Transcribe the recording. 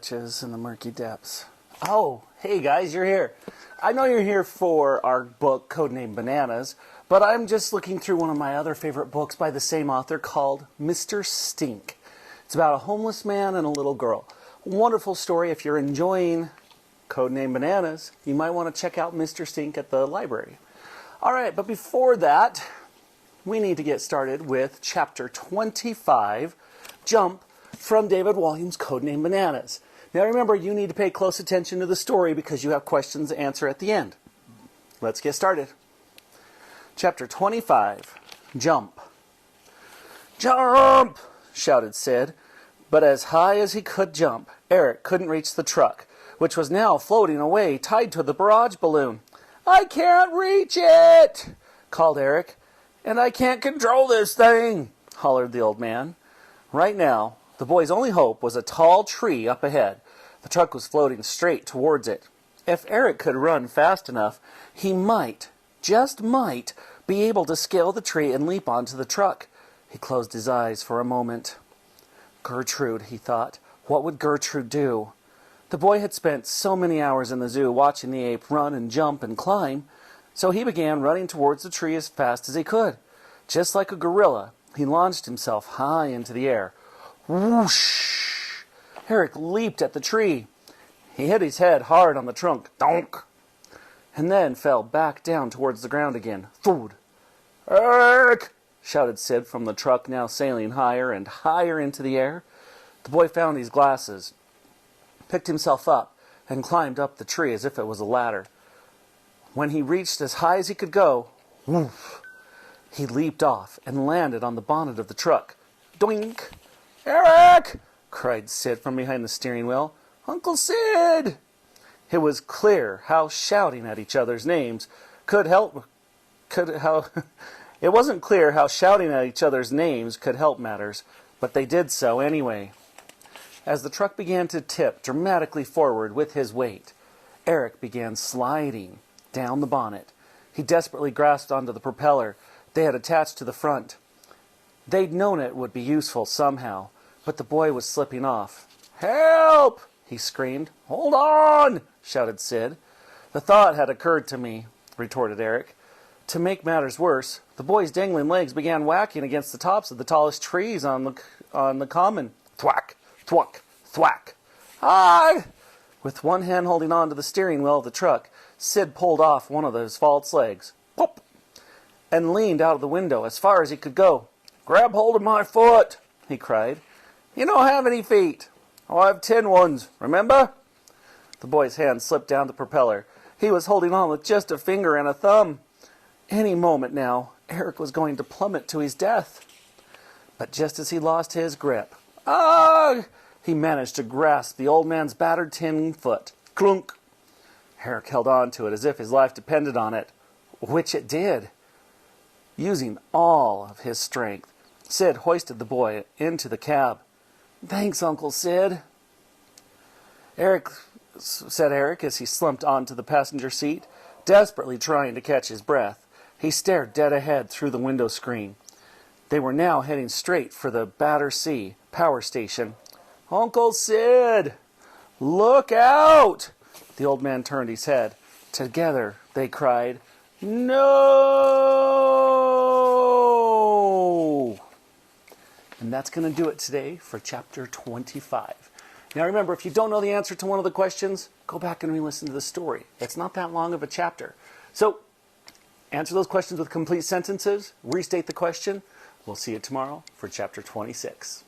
touches in the murky depths. Oh, hey guys, you're here. I know you're here for our book, Codename Bananas, but I'm just looking through one of my other favorite books by the same author called Mr. Stink. It's about a homeless man and a little girl. Wonderful story. If you're enjoying Codename Bananas, you might want to check out Mr. Stink at the library. All right, but before that, we need to get started with Chapter 25, Jump, from David Walliams' Codename Bananas. Now remember, you need to pay close attention to the story because you have questions to answer at the end. Let's get started. Chapter 25, Jump. "Jump!" shouted Sid. But as high as he could jump, Eric couldn't reach the truck, which was now floating away, tied to the barrage balloon. "I can't reach it!" called Eric. "And I can't control this thing!" hollered the old man. Right now, the boy's only hope was a tall tree up ahead. The truck was floating straight towards it. If Eric could run fast enough, he might, just might, be able to scale the tree and leap onto the truck. He closed his eyes for a moment. Gertrude, he thought. What would Gertrude do? The boy had spent so many hours in the zoo watching the ape run and jump and climb, so he began running towards the tree as fast as he could. Just like a gorilla, he launched himself high into the air. Whoosh! Eric leaped at the tree. He hit his head hard on the trunk, donk, and then fell back down towards the ground again. Thud! "Eric!" shouted Sid from the truck, now sailing higher and higher into the air. The boy found his glasses, picked himself up, and climbed up the tree as if it was a ladder. When he reached as high as he could go, woof, he leaped off and landed on the bonnet of the truck. Doink! "Eric!" cried Sid from behind the steering wheel. "Uncle Sid!" It was clear how shouting at each other's names It wasn't clear how shouting at each other's names could help matters, but they did so anyway. As the truck began to tip dramatically forward with his weight, Eric began sliding down the bonnet. He desperately grasped onto the propeller they had attached to the front. They'd known it would be useful somehow, but the boy was slipping off. "Help!" he screamed. "Hold on!" shouted Sid. "The thought had occurred to me," retorted Eric. To make matters worse, the boy's dangling legs began whacking against the tops of the tallest trees on the common. Thwack, thwack, thwack. "Hi!" With one hand holding on to the steering wheel of the truck, Sid pulled off one of his false legs, pop, and leaned out of the window as far as he could go. "Grab hold of my foot!" he cried. "You don't have any feet." "Oh, I have 10 ones, remember?" The boy's hand slipped down the propeller. He was holding on with just a finger and a thumb. Any moment now, Eric was going to plummet to his death. But just as he lost his grip, he managed to grasp the old man's battered tin foot. Clunk! Eric held on to it as if his life depended on it, which it did. Using all of his strength, Sid hoisted the boy into the cab. "Thanks, Uncle Sid," said Eric as he slumped onto the passenger seat, desperately trying to catch his breath. He stared dead ahead through the window screen. They were now heading straight for the Battersea power station. "Uncle Sid! Look out!" The old man turned his head. Together they cried, "No!" And that's going to do it today for Chapter 25. Now remember, if you don't know the answer to one of the questions, go back and re-listen to the story. It's not that long of a chapter. So answer those questions with complete sentences, restate the question. We'll see you tomorrow for Chapter 26.